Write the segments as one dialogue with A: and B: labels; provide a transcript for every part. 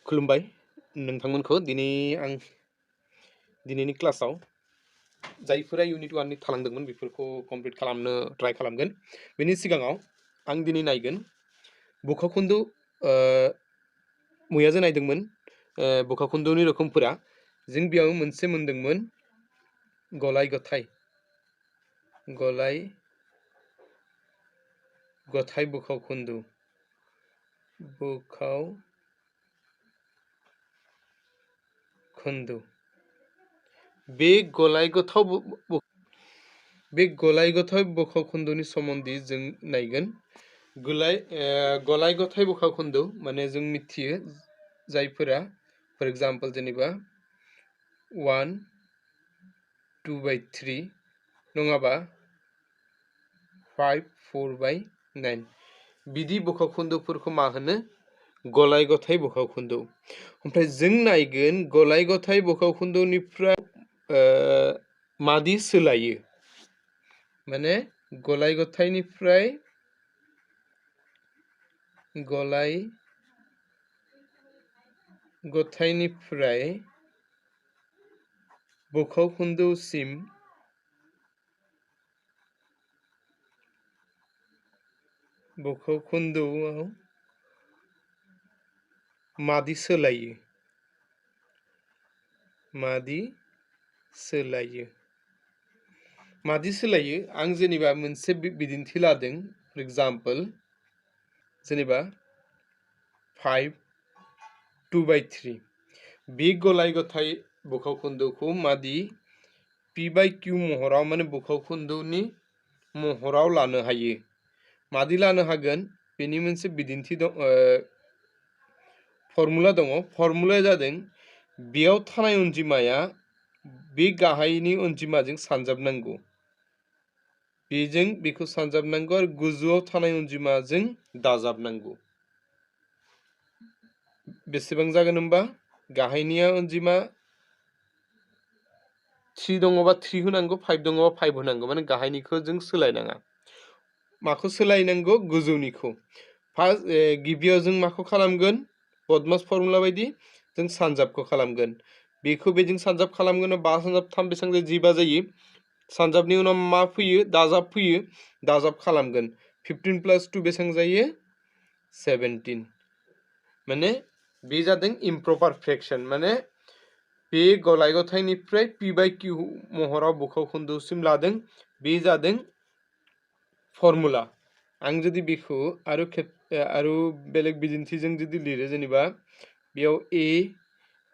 A: खुलुमबाय नोंथांमोनखौ दिनैनि क्लासाव जायफोरा इउनिट 1 नि थालांदोंमोन बेफोरखौ कमप्लिट खालामनो ट्राइ खालामगोन। बेनि सिगाङाव आं दिनै नायगोन बुखाखुन्दु मैया जों नायदोंमोन बुखाखुन्दुनि रोखोमफोरा। जों बेयाव मोनसे मोनदोंमोन गलाय गथाय बुखाखुन्दु बे गलाय गथाय बुखाखुन्दुनि सोमोन्दै जों नायगोन। गलाय गथाय बुखाखुन्दु माने जों मिथियो जायफोरा फर एग्जाम्पल जेनेबा 1 2/3 नङाबा 5 4/9 बिदि बुखाखुन्दुफोरखौ मा होनो गलाय गथाय बुखाखुन्दु। ओमफ्राय जों नायगोन गलाय गथाय बुखाखुन्दुनिफ्राय मादि सोलायो, माने गलाय गथायनिफ्राय बुखाखुन्दुसिम बुखाखुन्दुआव मादि सोलायो आं जेनेबा मोनसे बिदिन्थि लादों। फर एग्जाम्पल जेनेबा 5 2/3 बे गलाय गथाय बुखाखुन्दुखौ मादि p/q महराव माने बुखाखुन्दुनि महराव लानो हायो, मादि लानो हागोन बेनि मोनसे बिदिन्थि दं, फर्मुला दङ। फर्मुलाया जादों बेयाव थानाय अनजिमाया बे गाहायनि अनजिमाजों सानजाबनांगौ, बेखौ सानजाबनांगौ आरो गोजौआव थानाय अनजिमाजों दाजाबनांगौ। बेसेबां जागोन होनबा गाहायनिया अनजिमा 3 दङबा 3 होनांगौ, 5 दङबा 5 होनांगौ, माने गाहायनिखौ जों सोलायनाङा। माखौ सोलायनांगौ? गोजौनिखौ। फार्स्ट गिबियाव जों माखौ खालामगोन? पद्मास फर्मुला बायदि जों सानजाबखौ खालामगोन। बेखौ बेजों सानजाब खालामगोन 5 सानजाब 3 बेसेबां जायो? 15 जायो। सानजाबनि उनाव मा फैयो? दाजाब फैयो। दाजाब खालामगोन 15 + 2 बेसेबां जायो? 17। माने बे जादों इमप्रपार फ्रेक्शन, माने बे गलाय गथायनिफ्राय p/q महराव बुखाखुन्दुसिम लादों। बे जादों फर्मुला। आं जुदि बेखौ आरो बेलेग बिदिन्थिजों जुदि लिरो, जेनेबा बेयाव a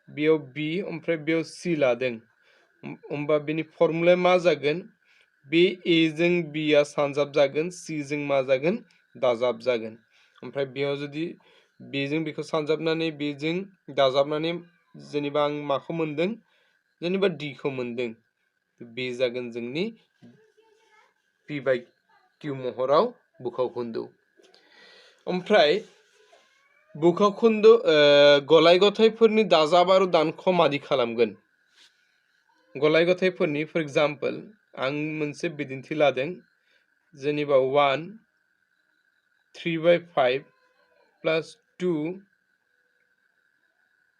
A: बेयाव b ओमफ्राय बेयाव c लादों, होमबा बेनि फर्मुलाया मा जागोन? बे a जों b आ सानजाब जागोन, c जों मा जागोन? दाजाब जागोन। ओमफ्राय बेयाव जुदि बेजों बेखौ सानजाबनानै बेजों दाजाबनानै जेनेबा आं माखौ मोनदों? जेनेबा d खौ मोनदों। बे जागोन जोंनि p/q महराव बुखाखुन्दु। ओमफ्राय बुखाखुन्दु गलाय गथायफोरनि दाजाब आरो दानख' मादि खालामगोन? गलाय गथायफोरनि फर एग्जाम्पल आं मोनसे बिदिन्थि लादों, जेनेबा 1 3/5 + 2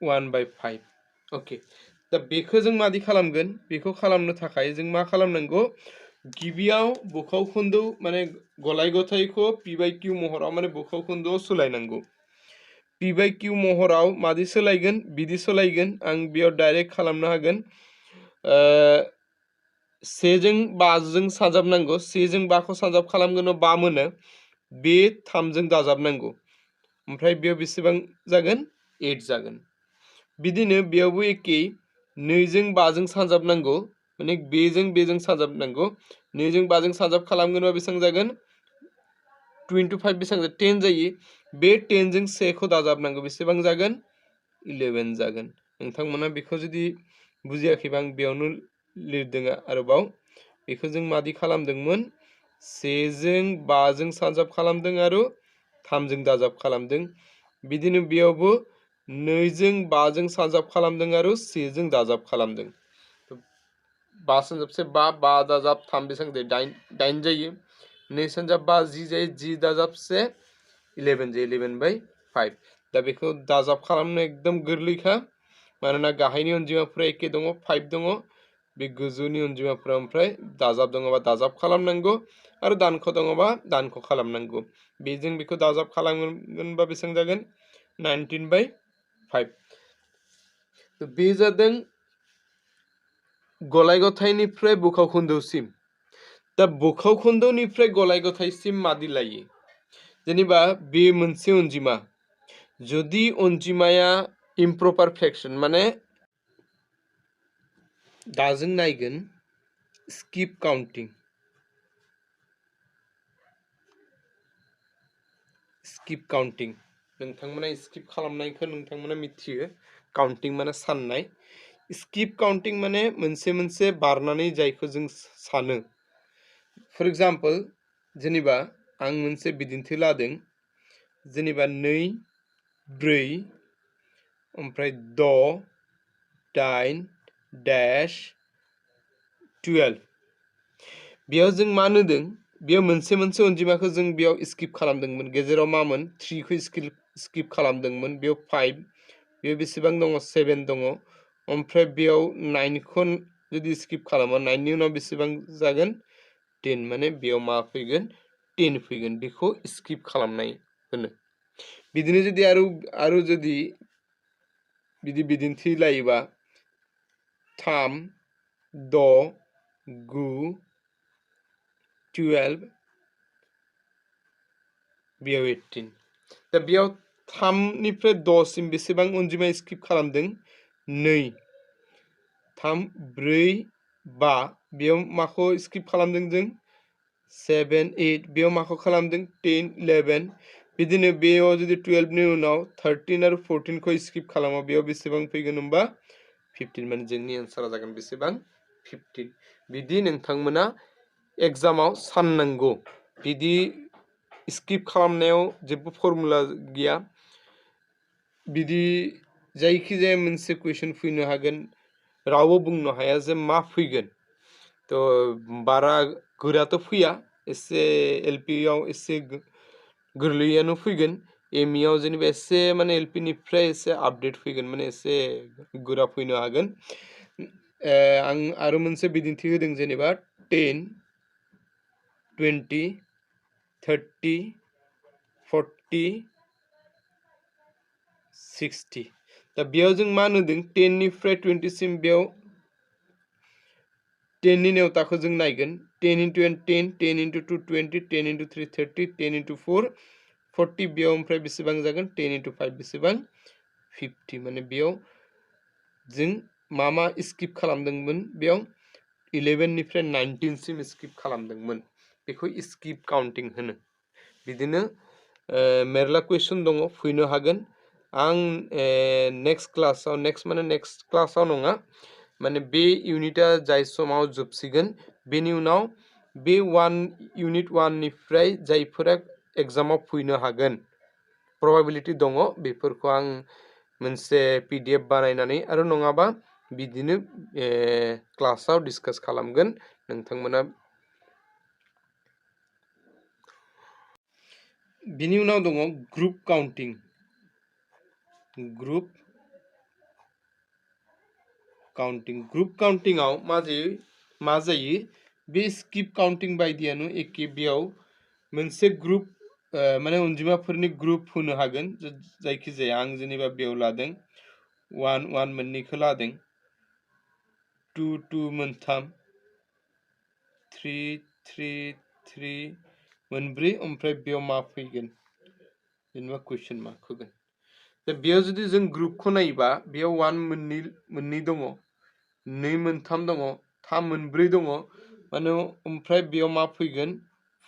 A: 1/5। अके, दा बेखौ जों मादि खालामगोन? बेखौ खालामनो थाखाय जों मा खालामनांगौ? गिबियाव बुखाखुन्दु माने गलाय गथायखौ p/q महराव माने बुखाखुन्दुआव सोलायनांगौ। p/q महराव मादि सोलायगोन? बिदि सोलायगोन। आं बेयाव डाइरेक्ट खालामनो हागोन। 1 जों 5 जों सानजाबनांगौ। 1 जों 5 खौ सानजाब खालामगोन 5 मोनो। बे 3 जों दाजाबनांगौ, ओमफ्राय बेयाव बेसेबां जागोन? 8 जागोन। बिदिनो बेयावबो एखे 2 जों 5 जों सानजाबनांगौ, माने बेजों सानजाबनांगौ। 2 जों 5 जों सानजाब खालामगोनबा बेसेबां जागोन? 2 × 5 बेसेबां जायो? 10 जायो। बे 10 जों 1 खौ दाजाबनांगौ, बेसेबां जागोन? 11 जागोन। नोंथांमोना बेखौ जुदि बुजियाखैबा आं बेयावनो लिरदों आरोबाव। बेखौ जों मादि खालामदोंमोन? 1 जों 5 जों सानजाब खालामदों आरो 3 जों दाजाब खालामदों। बिदिनो बेयावबो 2 जों 5 जों सानजाब खालामदों आरो 1 जों दाजाब खालामदों। 5 सानजाब 5, 5 दाजाब 3 बेसेबां जायो? 8 जायो। 2 सानजाब 5 10 जायो। 10 दाजाब 1 11 जायो। 11/5। दा बेखौ दाजाब खालामनो एकदम गोरलैखा मानोना गाहायनि अनजिमाफोरा एखे दङ 5 दङ बे गोजौनि अनजिमाफोरा ओमफ्राय दाजाब दङबा दाजाब खालामनांगौ आरो दानख' दङबा दानख' खालामनांगौ बेजों बेखौ दाजाब खालामगोनबा बेसेबां जागोन 19/5 तो बे जादों गलाय गथायनिफ्राय बुखाव खोन्दोसिम दा बुखाव खोन्दोनिफ्राय गलाय गथायसिम मादि लायो जेनेबा बे मोनसे अनजिमा যদি अनजिमाया इम्प्रपार फ्रेक्शन माने दाजों नायगोन स्किप काउंटिं नोंथांमोना स्किप खालामनायखौ नोंथांमोना मिथियो काउंटिं माने साननाय स्किप काउंटिं माने मोनसे मोनसे बारनानै जायखौ जों सानो फर एग्जांपल जेनेबा आं मोनसे बिदिन्थि लादों जेनेबा 2 4 ओमफ्राय 6 8 dash 12 बेयाव जों मा नुदों बेयाव मोनसे मोनसे अनजिमाखौ जों बेयाव स्किप खालामदोंमोन गेजेराव मामोन 3 खौ स्किप खालामदोंमोन बेयाव 5 बेयाव बेसेबां दङ 7 दङ ओमफ्राय बेयाव 9 खौ जुदि स्किप खालामो 9 नि उनाव बेसेबां जागोन 10 माने बेयाव मा फैगोन 10 फैगोन बेखौ स्किप खालामनाय होनो बिदिनो जुदि आरो जुदि बिदि बिदिन्थि लायोबा 3 6 9 12 बेयाव 18 दा बेयाव 3 निफ्राय 6 सिम बेसेबां अनजिमा स्किप खालामदों 2 3 4 5 बेयाव माखौ स्किप खालामदों जों 7 8 बेयाव माखौ खालामदों 10 11 बिदिनो बेयाव जुदि 12 नि उनाव 13 आरो 14 खौ स्किप खालामो बेयाव बेसेबां फैगोन होनबा 15 माने जोंनि आन्सारा जागोन बेसेबां 15 बिदि नोंथांमोना एग्जामाव साननांगौ बिदि स्किप खालामनायाव जेबो फर्मुला गैया बिदि जायखिजाया मोनसे कुइसन फैनो हागोन रावबो बुंनो हाया जे मा फैगोन तो बारा गोराथ' फैया एसे एलपिआव एसे गोरलैयानो फैगोन एमइआव जेनेबा एसे माने एलपिनिफ्राय एसे आपडेट फैगोन माने एसे गोरा फैनो हागोन आं आरो मोनसे बिदिन्थि होदों जेनेबा 10 20 30 40 60 दा बेयाव जों मा नुदों 10 निफ्राय 20 सिम बेयाव 10 नि नेवताखौ जों नायगोन 10 into 10 10 into 2 20 10 into 3 30 10 into 4 40 बेयाव ओमफ्राय बेसेबां जागोन 10 into 5 बेसेबां 50 माने बेयाव जों मा स्किप खालामदोंमोन बेयाव 11 निफ्राय 19 सिम स्किप खालामदोंमोन बेखौ स्किप काउंटिं होनो बिदिनो मेरला कुइसन दङ फैनो हागोन आं नेक्स्ट क्लासाव नङा माने बे इउनिटआ जाय समाव जोबसिगोन बेनि उनाव बे इउनिट 1 निफ्राय जायफोरा एग्जामाव फैनो हागोन प्रबाबिलिटि दङ बेफोरखौ आं मोनसे पिडिएफ बानायनानै आरो नङाबा बिदिनो क्लासाव डिसकास खालामगोन नोंथांमोना बिनि उनाव दङ ग्रुप काउंटिंआव मा जायो बे स्किप काउंटिं बायदियानो एखे बेयाव मोनसे ग्रुप माने अनजिमाफोरनि ग्रुप होनो हागोन जायखिजाया आं जेनेबा बेयाव लादों 1 1 मोननैखौ लादों 2 2 मोनथाम 3 3 3 मोनब्रै ओमफ्राय बेयाव मा फैगोन जेनेबा कुइसन मार्क होगोन दा बेयाव जुदि जों ग्रुपखौ नायोबा बेयाव 1 मोननै दङ 2 मोनथाम दङ 3 मोनब्रै दङ माने ओमफ्राय बेयाव मा फैगोन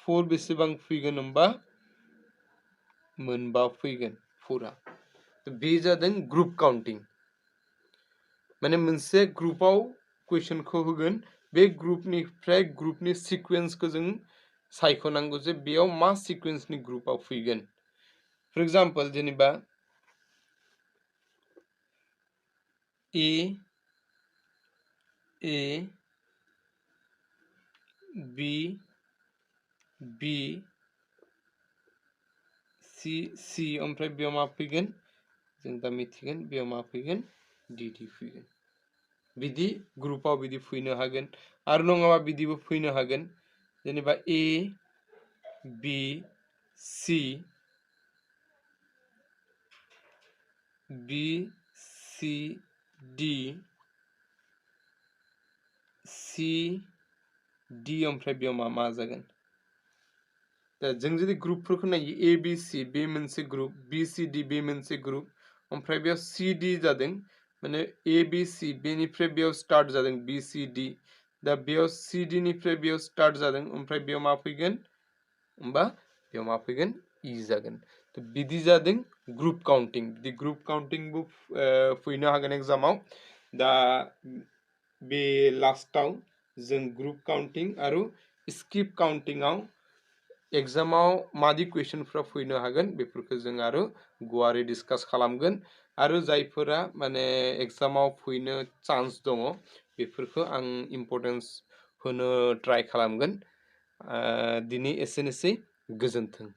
A: 4 बेसेबां फैगोन होनबा मोनबा फैगोन 4आ बे जादों ग्रुप काउंटिं माने मोनसे ग्रुपआव कुइसनखौ होगोन बे ग्रुपनिफ्राय ग्रुपनि सिक्वेन्सखौ जों सायख'नांगौ जे बेयाव मा सिक्वेन्सनि ग्रुपआव फैगोन फर एग्जांपल जेनेबा ए बी बी सी ओमफ्राय बेयाव मा फैगोन जों दा मिथिगोन बेयाव मा फैगोन डिडि फैगोन बिदि ग्रुपाव बिदि फैनो हागोन आरो नङाबा बिदिबो फैनो हागोन जेनेबा ए बि सि बि सि डि सि डि ओमफ्राय बेयाव मा जागोन दा जों जुदि ग्रुपफोरखौ नायो ए बि सि बे मोनसे ग्रुप बि सि डि बे मोनसे ग्रुप ओमफ्राय बेयाव सि डि जादों माने ए बि सि बेनिफ्राय बेयाव स्टार्ट जादों बि सि डि दा बेयाव सि डि निफ्राय बेयाव स्टार्ट जादों ओमफ्राय बेयाव मा फैगोन होमबा बेयाव मा फैगोन इ जागोन तो बिदि जादों ग्रुप काउंटिं बिदि ग्रुप काउंटिंबो फैनो हागोन एग्जामाव दा बे लास्टाव जों ग्रुप काउंटिं आरो स्किप काउंटिंआव एग्जामाव मादि कुइसनफ्रा फैनो हागोन बेफोरखौ जों आरो गुवारै डिसकास खालामगोन आरो जायफोरा माने एग्जामाव फैनो चान्स दङ बेफोरखौ आं इम्परटेन्स होनो ट्राइ खालामगोन दिनै एसेनोसै गोजोन्थों